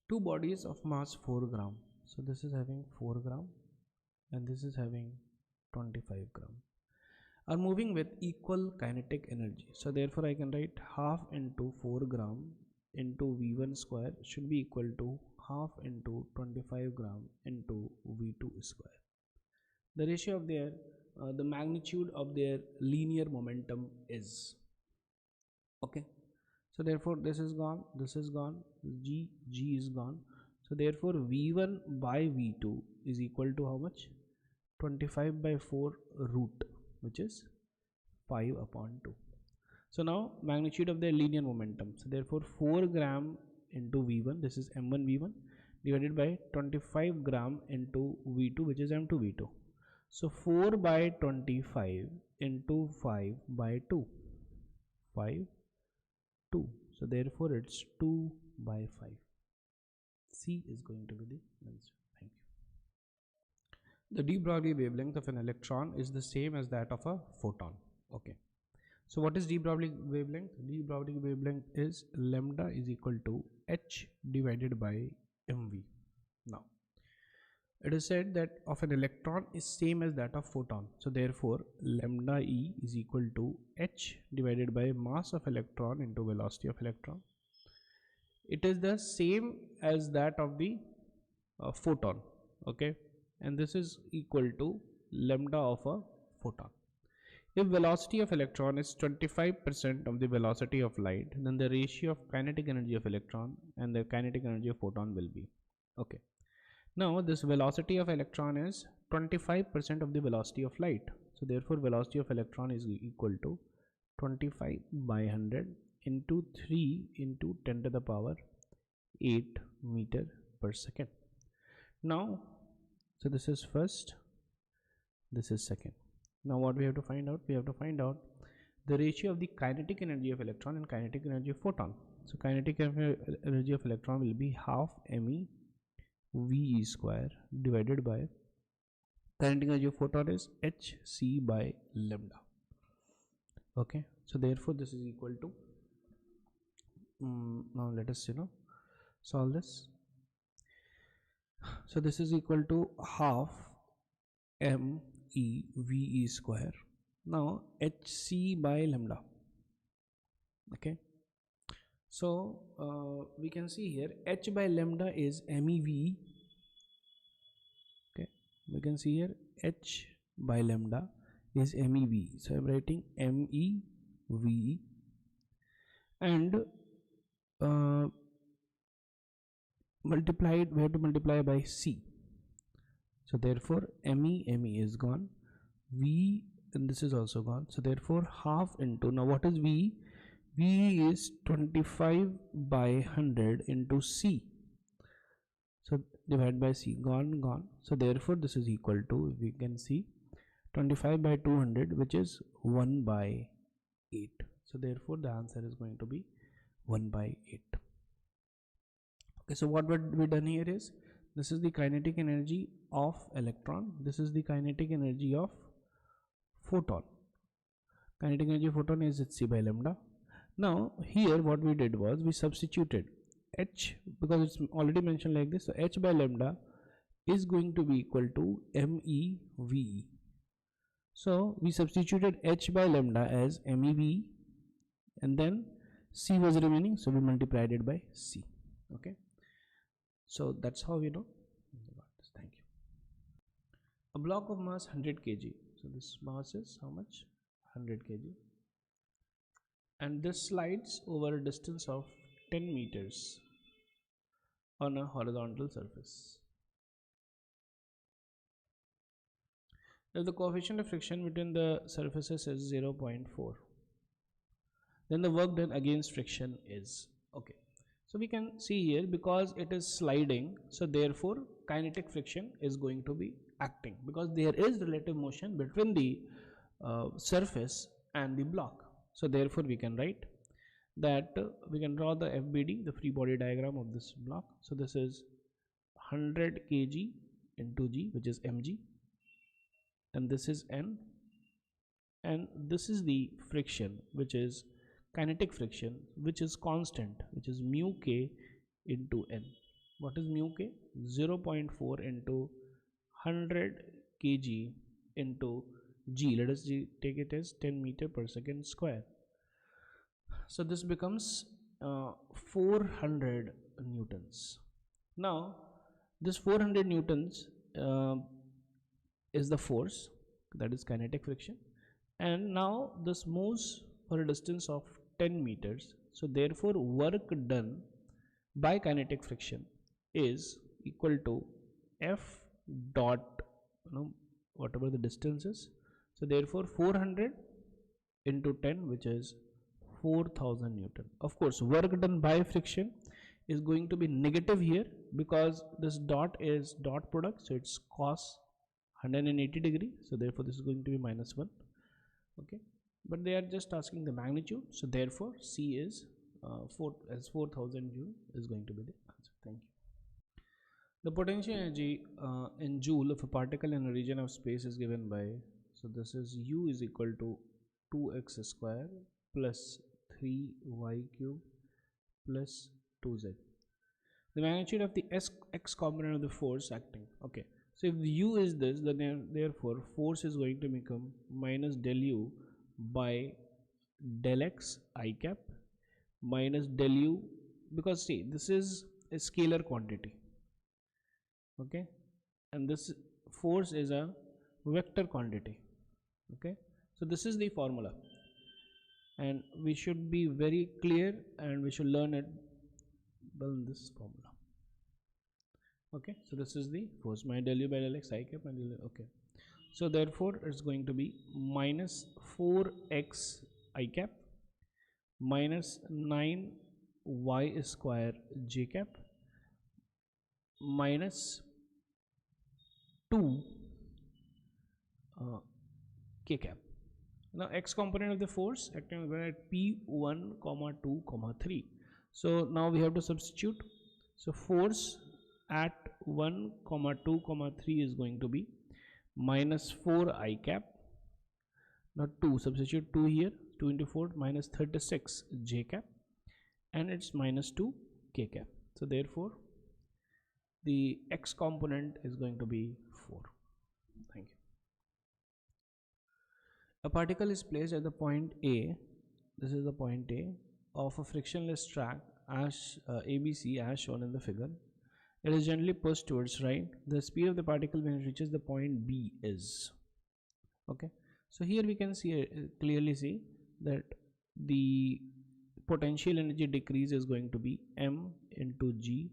two bodies of mass 4 gram. So this is having 4 gram and this is having 25 gram, are moving with equal kinetic energy. So therefore I can write half into 4 gram into V1 square should be equal to half into 25 gram into V2 square. The ratio of their the magnitude of their linear momentum is, okay. So therefore this is gone, this is gone, g is gone. So therefore V1 by V2 is equal to how much? 25 by 4 root, which is 5 upon 2. So now magnitude of the linear momentum. So therefore 4 gram into V1, this is M1 V1, divided by 25 gram into V2, which is M2 V2. So 4 by 25 into 5 by 2, 5, 2. So therefore it's 2 by 5. C is going to be the answer. Thank you. The de Broglie wavelength of an electron is the same as that of a photon. Okay. So what is de Broglie wavelength? De Broglie wavelength is lambda is equal to h divided by mv. Now it is said that of an electron is same as that of photon. So therefore lambda e is equal to h divided by mass of electron into velocity of electron. It is the same as that of the photon, okay, and this is equal to lambda of a photon. If velocity of electron is 25% of the velocity of light, then the ratio of kinetic energy of electron and the kinetic energy of photon will be, okay. Now this velocity of electron is 25% of the velocity of light. So therefore velocity of electron is equal to 25 by 100 into 3 into 10 to the power 8 meter per second. Now, so this is first, this is second. Now what we have to find out? We have to find out the ratio of the kinetic energy of electron and kinetic energy of photon. So kinetic energy of electron will be half me V square divided by kinetic energy of photon is hc by lambda. Okay, so therefore this is equal to now let us solve this. So this is equal to half m e v e square, now hc by lambda. Okay, so we can see here h by lambda is mev. Okay, we can see here h by lambda is mev, so I'm writing mev and multiplied, we have to multiply by c. So therefore me is gone, v and this is also gone. So therefore half into, now what is v? V is 25 by 100 into c. So divide by c, gone, gone. So therefore this is equal to, we can see 25 by 200, which is 1 by 8. So therefore the answer is going to be 1 by 8. Okay, so what would be done here is, this is the kinetic energy of electron, this is the kinetic energy of photon. Kinetic energy of photon is hc by lambda. Now here what we did was we substituted h, because it's already mentioned like this, so h by lambda is going to be equal to mev. So we substituted h by lambda as mev and then c was remaining, so we multiplied it by c. Okay, so that's how we know. Thank you. A block of mass 100 kg. So this mass is how much? 100 kg. And this slides over a distance of 10 meters on a horizontal surface. If the coefficient of friction between the surfaces is 0.4, then the work done against friction is, okay. So we can see here, because it is sliding, so therefore kinetic friction is going to be acting, because there is relative motion between the surface and the block. So therefore we can write that we can draw the FBD, the free body diagram of this block. So this is 100 kg into g, which is mg, and this is n, and this is the friction, which is kinetic friction, which is constant, which is mu k into n. What is mu k? 0.4 into 100 kg into g. Let us take it as 10 meter per second square. So this becomes 400 newtons. Now this 400 newtons is the force, that is kinetic friction, and now this moves for a distance of 10 meters. So therefore work done by kinetic friction is equal to F dot, whatever the distance is. So therefore 400 into 10, which is 4000 Newton. Of course work done by friction is going to be negative here because this dot is dot product, so it's cos 180 degree, so therefore this is going to be -1. Okay, but they are just asking the magnitude, so therefore C is 4000 joule is going to be the answer. Thank you. The potential energy in joule of a particle in a region of space is given by, so this is U is equal to 2x square plus 3y cube plus 2z. The magnitude of the x component of the force acting. Okay, so if U is this, then therefore force is going to become minus del U by del x I cap minus del U, because see this is a scalar quantity, okay, and this force is a vector quantity. Okay, so this is the formula and we should be very clear and we should learn it well in this formula. Okay, so this is the force, my del U by del x I cap and del U. Okay, so therefore it's going to be minus 4x I cap minus 9y square j cap minus 2 k cap. Now x component of the force acting at P1, 2, 3. So now we have to substitute. So force at 1, 2, 3 is going to be minus 4 I cap. Now 2, substitute 2 here, 2 into 4 minus 36 j cap, and it's minus 2 k cap. So therefore the x component is going to be 4. Thank you. A particle is placed at the point A, this is the point A, of a frictionless track as ABC as shown in the figure. It is generally pushed towards right. The speed of the particle when it reaches the point B is, okay, so here we can see clearly see that the potential energy decrease is going to be m into g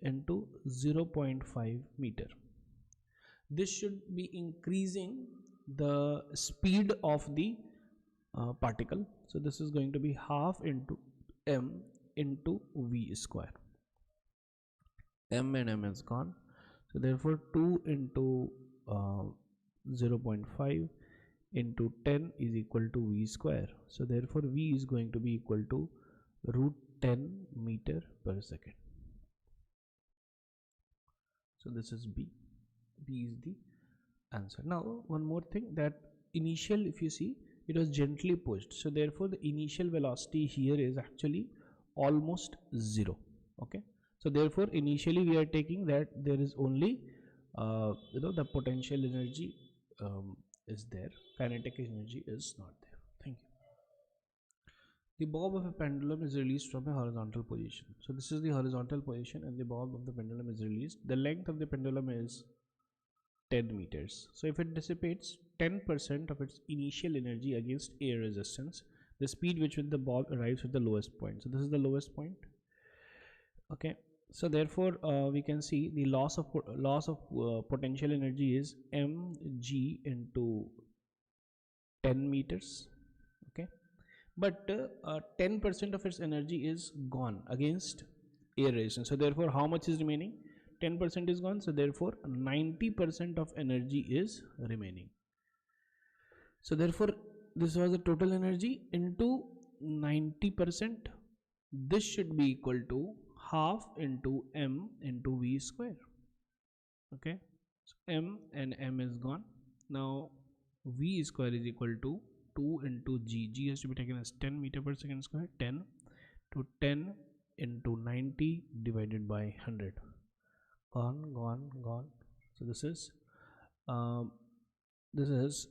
into 0.5 meter. This should be increasing the speed of the particle. So this is going to be half into m into v square. M and m is gone, so therefore 2 into 0.5 into 10 is equal to v square. So therefore v is going to be equal to root 10 meter per second. So this is B. B is the answer. Now one more thing, that initial, if you see, it was gently pushed, so therefore the initial velocity here is actually almost 0. Okay, so therefore initially we are taking that there is only the potential energy is there, kinetic energy is not there. Thank you. The bob of a pendulum is released from a horizontal position. So this is the horizontal position and the bob of the pendulum is released. The length of the pendulum is 10 meters. So if it dissipates 10% of its initial energy against air resistance, the speed which with the bob arrives at the lowest point. So this is the lowest point. Okay, so therefore we can see the loss of potential energy is mg into 10 meters. Okay, but 10% of its energy is gone against air resistance. So therefore how much is remaining? 10% is gone, so therefore 90% of energy is remaining. So therefore this was the total energy into 90%. This should be equal to half into m into v square. Okay, so m and m is gone. Now v square is equal to 2 into g. G has to be taken as 10 meter per second square. 10 to 10 into 90 divided by 100. gone. So um, this is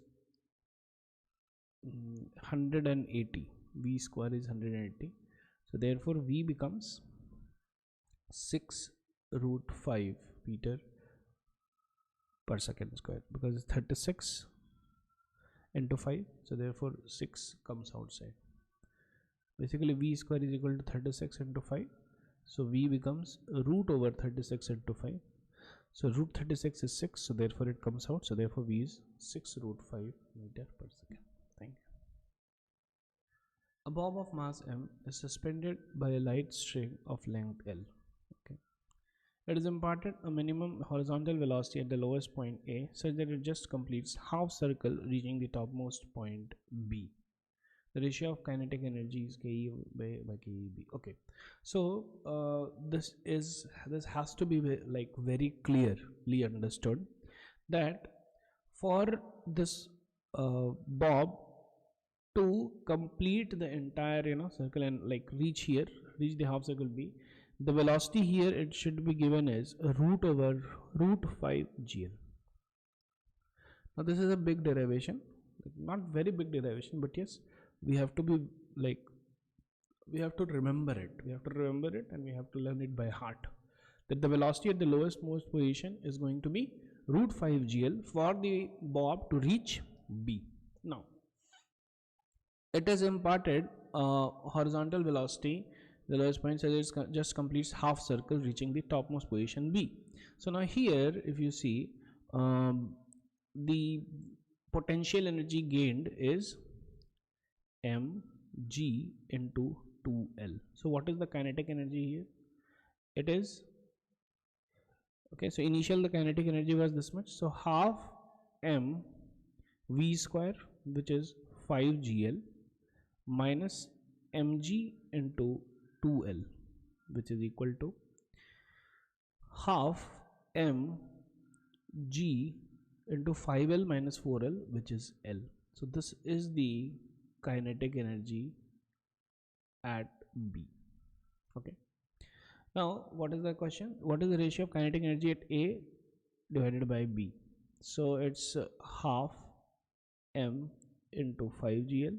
180. V square is 180. So therefore V becomes 6 root 5 meter per second square, because it's 36 into 5. So therefore 6 comes outside. Basically V square is equal to 36 into 5. So V becomes root over 36 into 5. So root 36 is 6, so therefore it comes out. So therefore V is 6 root 5 meter per second. Thank you. A bob of mass m is suspended by a light string of length L. Okay. It is imparted a minimum horizontal velocity at the lowest point A, such that it just completes half circle reaching the topmost point B. The ratio of kinetic energy is Ke by Keb. Okay, so this has to be like very clearly understood that for this bob to complete the entire circle and like reach the half circle B, the velocity here it should be given as root over root 5 GL. Now this is a big derivation, not very big derivation, but yes, we have to be like, we have to remember it, and we have to learn it by heart, that the velocity at the lowest most position is going to be root 5 GL for the bob to reach B. Now it is imparted horizontal velocity the lowest point, so it just completes half circle reaching the topmost position B. So now here if you see, the potential energy gained is mg into 2L. So what is the kinetic energy here? It is, okay, so initial the kinetic energy was this much, so half m v square, which is 5 GL, minus mg into 2L, which is equal to half m g into 5L minus 4L, which is L. So this is the kinetic energy at B. Okay, now what is the question? What is the ratio of kinetic energy at A divided by B? So it's half m into 5 GL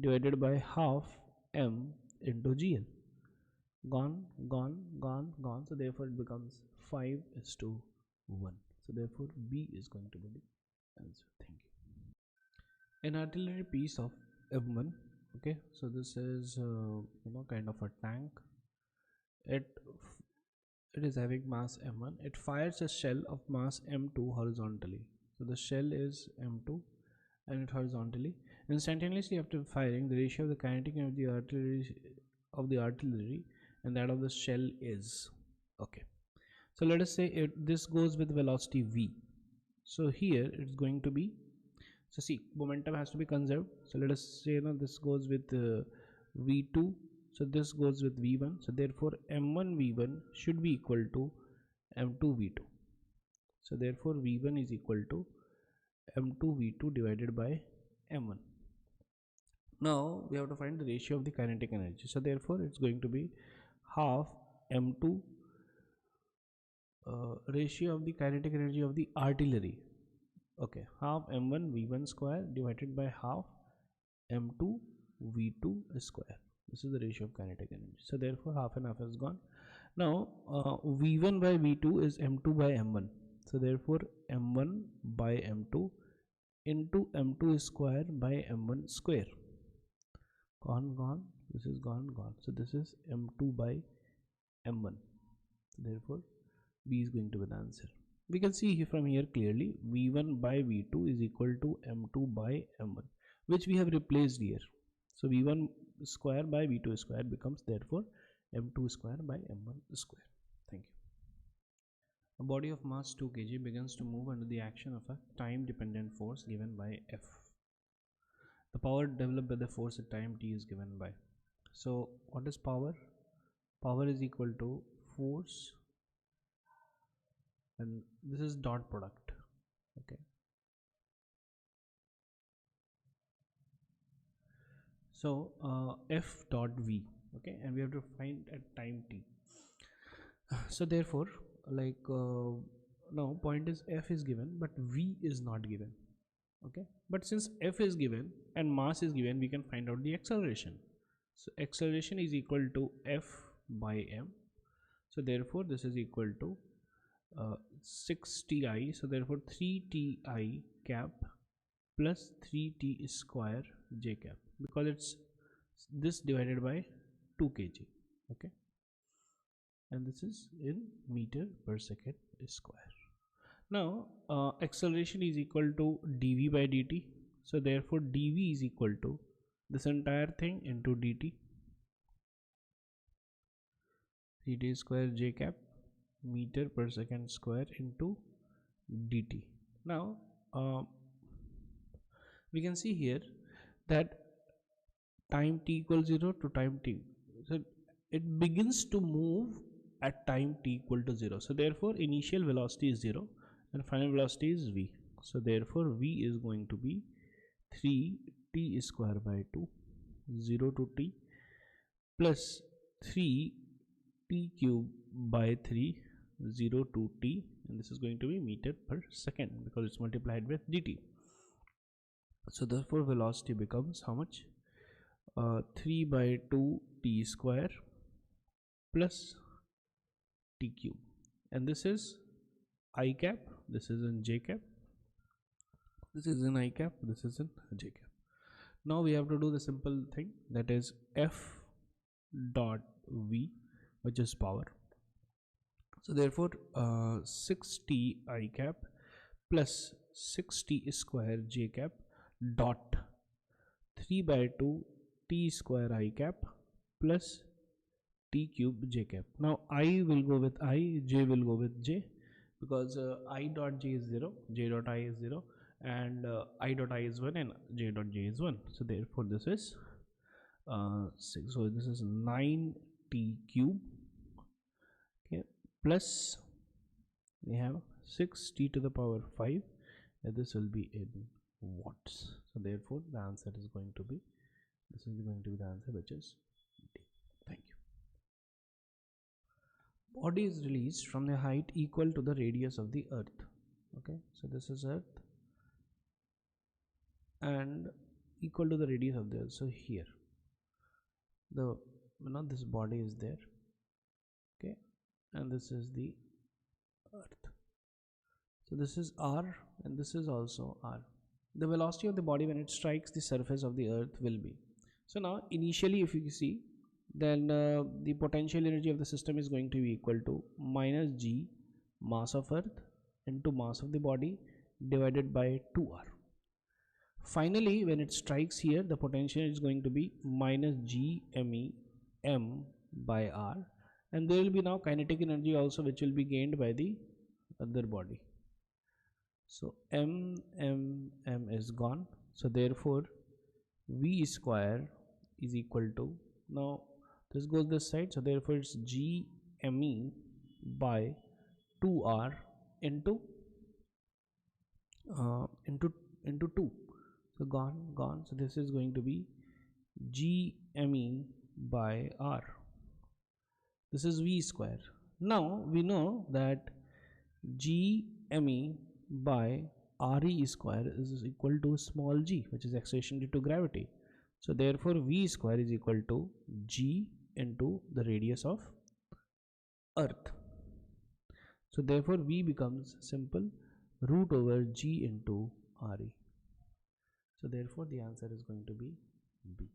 divided by half m into GL. Gone. So therefore it becomes 5:1. So therefore B is going to be the answer. Thank you. An artillery piece of M1. Okay, so this is kind of a tank. It is having mass m1. It fires a shell of mass m2 horizontally. So the shell is m2 and it horizontally. Instantaneously after firing, the ratio of the kinetic energy of the artillery and that of the shell is, okay. So let us say this goes with velocity v. So here it's going to be, so see, momentum has to be conserved. So let us say this goes with v2. So this goes with v1. So therefore m1 v1 should be equal to m2 v2. So therefore v1 is equal to m2 v2 divided by m1. Now we have to find the ratio of the kinetic energy. So therefore it's going to be half m2 ratio of the kinetic energy of the artillery. Okay, half m1 v1 square divided by half m2 v2 square. This is the ratio of kinetic energy. So therefore half and half is gone. Now v1 by v2 is m2 by m1. So therefore m1 by m2 into m2 square by m1 square. Gone. This is gone. So this is m2 by m1. So therefore B is going to be the answer. We can see from here clearly v1 by v2 is equal to m2 by m1, which we have replaced here. So v1 square by v2 square becomes therefore m2 square by m1 square. Thank you. A body of mass 2 kg begins to move under the action of a time dependent force given by F. The power developed by the force at time t is given by. So what is power? Power is equal to force, and this is dot product. Okay, so F dot V. Okay, and we have to find at time t. So therefore like now point is F is given but V is not given. Okay, but since F is given and mass is given, we can find out the acceleration. So acceleration is equal to F by M. So therefore this is equal to 6ti, so therefore 3ti cap plus 3t square j cap, because it's this divided by 2 kg. Okay, and this is in meter per second square. Now acceleration is equal to dv by dt, so therefore dv is equal to this entire thing into dt, 3t square j cap meter per second square into dt. Now we can see here that time t equals 0 to time t, so it begins to move at time t equal to 0. So therefore initial velocity is 0 and final velocity is v. So therefore v is going to be 3t square by 2, 0 to t, plus 3t cube by 3, 0 to t, and this is going to be meter per second because it's multiplied with dt. So therefore velocity becomes how much? 3 by 2 t square plus t cube, and this is I cap, this is in j cap, this is in I cap, this is in j cap. Now we have to do the simple thing, that is F dot V, which is power. So therefore 6t I cap plus 6t square j cap dot 3 by 2 t square I cap plus t cube j cap. Now I will go with I, j will go with j, because I dot j is 0, j dot I is 0, and I dot I is 1 and j dot j is 1. So therefore this is 6, so this is 9t cube, okay, plus we have 6t to the power 5, and this will be in watts. So therefore the answer is going to be, this is going to be the answer, which is D. Thank you. Body is released from the height equal to the radius of the earth. Okay, so this is earth and equal to the radius of the earth. So here the this body is there, okay, and this is the earth. So this is r and this is also r. The velocity of the body when it strikes the surface of the earth will be. So now initially if you see, then the potential energy of the system is going to be equal to minus g mass of earth into mass of the body divided by 2r. Finally when it strikes here, the potential is going to be minus g me m by r, and there will be now kinetic energy also, which will be gained by the other body. So m is gone, so therefore v square is equal to, now this goes this side, so therefore it's g me by 2r into 2, so gone, so this is going to be g me by r, this is v square. Now we know that g me by re square is equal to small g, which is acceleration due to gravity. So therefore v square is equal to g into the radius of earth. So therefore v becomes simple root over g into re. So therefore the answer is going to be B.